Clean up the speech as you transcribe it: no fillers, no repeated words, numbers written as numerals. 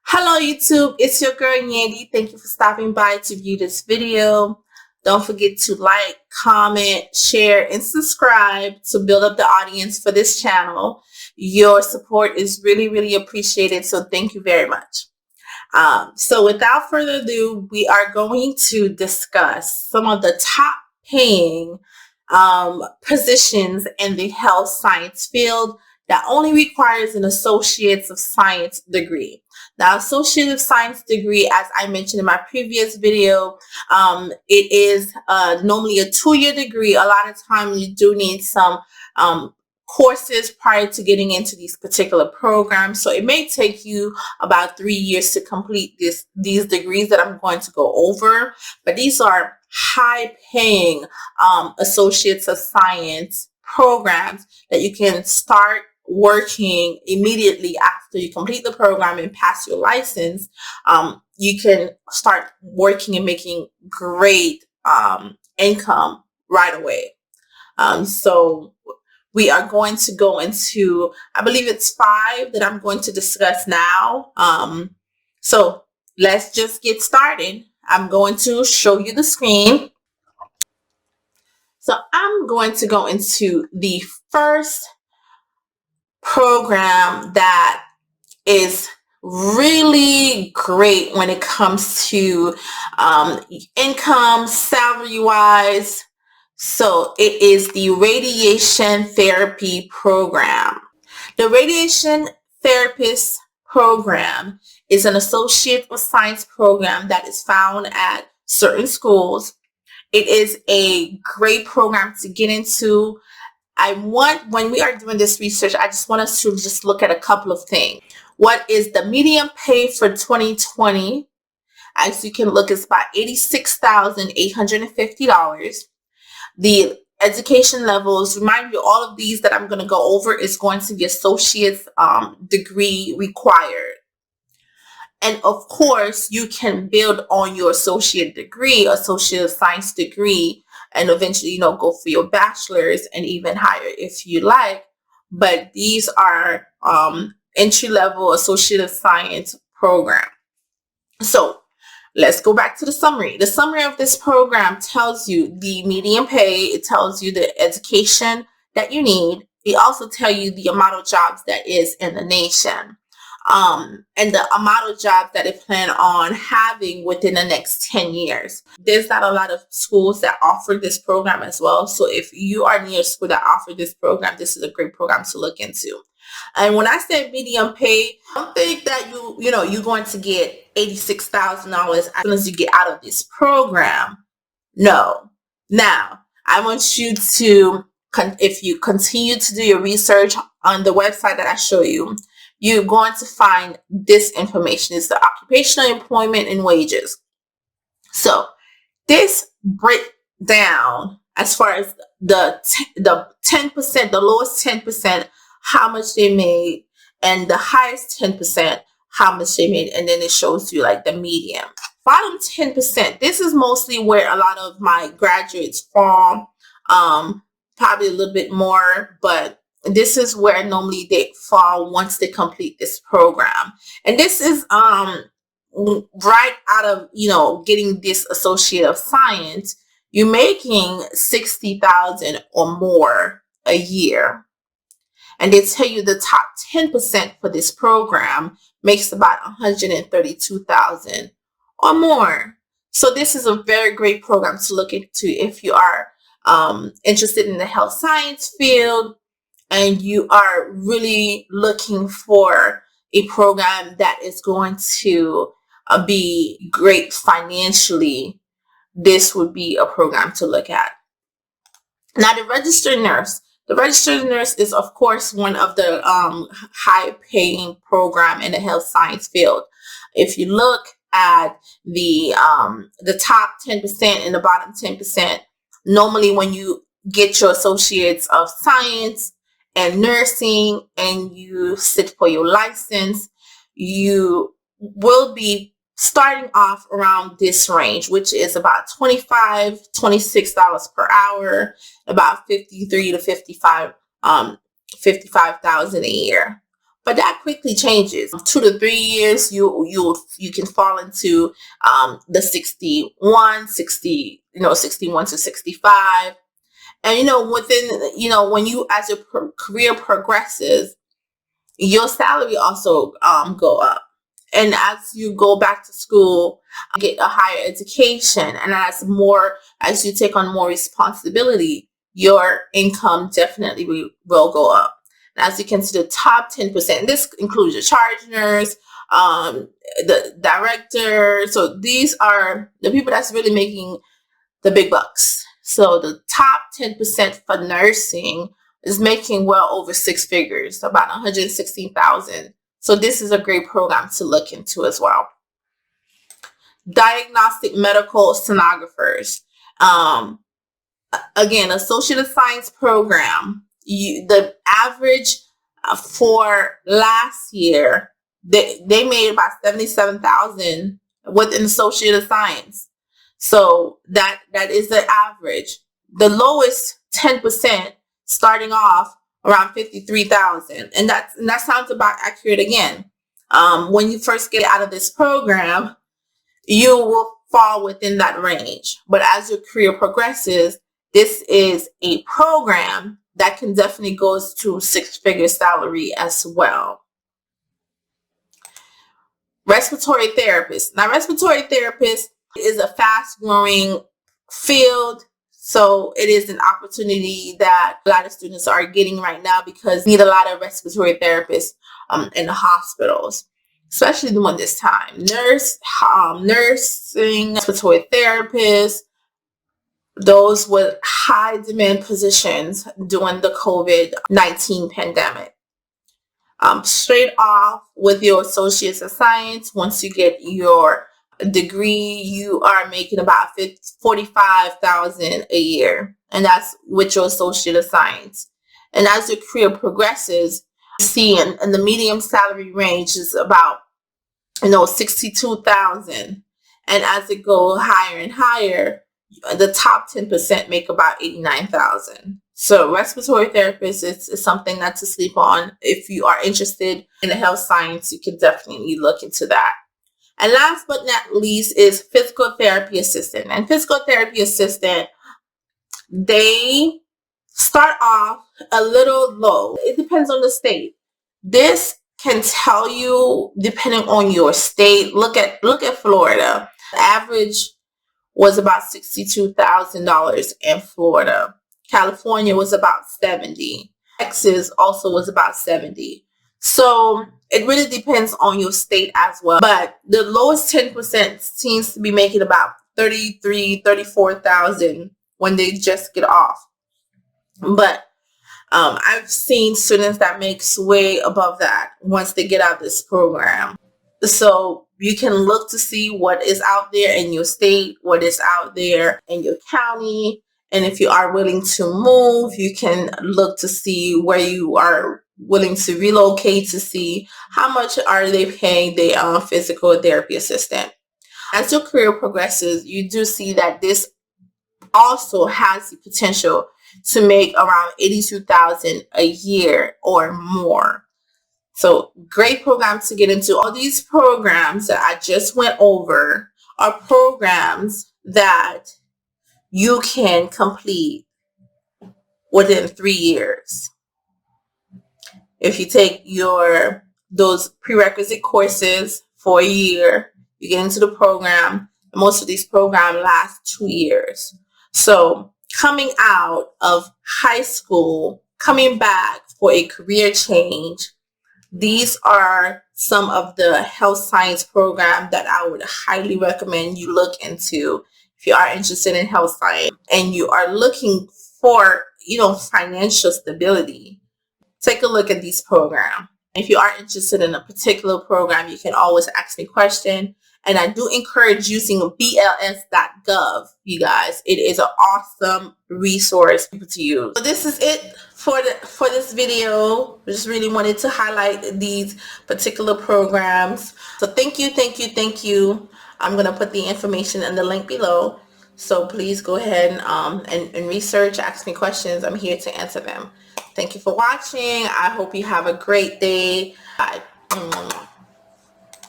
Hello YouTube, it's your girl Yandy. Thank you for stopping by to view this video. Don't forget to like, comment, share, and subscribe to build up the audience for this channel. Your support is really appreciated, so thank you very much. So without further ado, we are going to discuss some of the top paying positions in the health science field that only requires an Associates of Science degree. Now, Associate of Science degree, as I mentioned in my previous video, it is normally a 2-year degree. A lot of times you do need some courses prior to getting into these particular programs. So it may take you about 3 years to complete these degrees that I'm going to go over. But these are high-paying Associates of Science programs that you can start working immediately after you complete the program and pass your license. You can start working and making great income right away. So we are going to go into, I believe it's 5 that I'm going to discuss now. So let's just get started. I'm going to show you the screen. So I'm going to go into the first program that is really great when it comes to income, salary wise. So it is the radiation therapy program. The radiation therapist program is an Associate of Science program that is found at certain schools. It is a great program to get into. When we are doing this research, I just want us to just look at a couple of things. What is the median pay for 2020? As you can look, it's about $86,850. The education levels, remind you, all of these that I'm going to go over is going to be associate's degree required. And of course, you can build on your associate degree, associate of science degree, and eventually, go for your bachelor's and even higher if you like. But these are entry-level associate of science program. So let's go back to the summary. The summary of this program tells you the median pay. It tells you the education that you need. It also tells you the amount of jobs that is in the nation. And the amount of jobs that they plan on having within the next 10 years. There's not a lot of schools that offer this program as well. So if you are near a school that offers this program, this is a great program to look into. And when I say medium pay, don't think that you're going to get $86,000 as soon as you get out of this program. No. Now, I want you to, if you continue to do your research on the website that I show you, you're going to find this information. It's the occupational employment and wages. So this breakdown as far as the 10%, the lowest 10%, how much they made, and the highest 10%, how much they made, and then it shows you like the median. Bottom 10%, this is mostly where a lot of my graduates fall, probably a little bit more, but this is where normally they fall once they complete this program. And this is right out of getting this Associate of Science, you're making $60,000 or more a year. And they tell you the top 10% for this program makes about $132,000 or more. So this is a very great program to look into if you are interested in the health science field and you are really looking for a program that is going to be great financially. This would be a program to look at. Now, the registered nurse. The registered nurse is, of course, one of the high-paying program in the health science field. If you look at the top 10% and the bottom 10%, normally when you get your Associates of Science and nursing and you sit for your license, you will be starting off around this range, which is about $25, $26 per hour, about $53,000 to $55,000 a year. but that quickly changes. 2 to 3 years, you can fall into the 61 to 65. And within, when you, as your career progresses, your salary also go up. And as you go back to school, get a higher education, and as you take on more responsibility, your income definitely will go up. And as you can see, the top 10%, this includes your charge nurse, the director. So these are the people that's really making the big bucks. So the top 10% for nursing is making well over six figures, about 116,000. So this is a great program to look into as well. Diagnostic Medical Stenographers. Again, Associate of Science program. The average for last year, they made about 77,000 with an Associate of Science. So that is the average. The lowest 10% starting off around 53,000, and that sounds about accurate. Again, when you first get out of this program, you will fall within that range. But as your career progresses, this is a program that can definitely go to six-figure salary as well. Respiratory Therapist. Now, Respiratory Therapist is a fast-growing field. So it is an opportunity that a lot of students are getting right now, because we need a lot of respiratory therapists in the hospitals, especially during this time. Nursing, respiratory therapists, those with high demand positions during the COVID-19 pandemic. Straight off with your Associates of Science, once you get your degree, you are making about $45,000 a year, and that's with your Associate of Science. And as your career progresses, you see in the medium salary range is about 62,000, and as it goes higher and higher, the top 10% make about 89,000. So respiratory therapist is something not to sleep on. If you are interested in the health science, you can definitely look into that. And last but not least is physical therapy assistant. And physical therapy assistant, they start off a little low. It depends on the state. This can tell you, depending on your state. Look at Florida. The average was about $62,000 in Florida. California was about 70. Texas also was about 70. So it really depends on your state as well. But the lowest 10% seems to be making about $33,000, $34,000 when they just get off. But I've seen students that makes way above that once they get out of this program. So you can look to see what is out there in your state, what is out there in your county. And if you are willing to move, you can look to see where you are willing to relocate, to see how much are they paying the physical therapy assistant. As your career progresses, you do see that this also has the potential to make around $82,000 a year or more. So great programs to get into. All these programs that I just went over are programs that you can complete within 3 years. If you take those prerequisite courses for a year, you get into the program. Most of these programs last 2 years. So coming out of high school, coming back for a career change, these are some of the health science programs that I would highly recommend you look into if you are interested in health science and you are looking for, financial stability. Take a look at these programs. If you are interested in a particular program, you can always ask me a question. And I do encourage using bls.gov, you guys. It is an awesome resource to use. So this is it for this video. I just really wanted to highlight these particular programs. So thank you. I'm going to put the information in the link below. So please go ahead and research, ask me questions. I'm here to answer them. Thank you for watching. I hope you have a great day. Bye.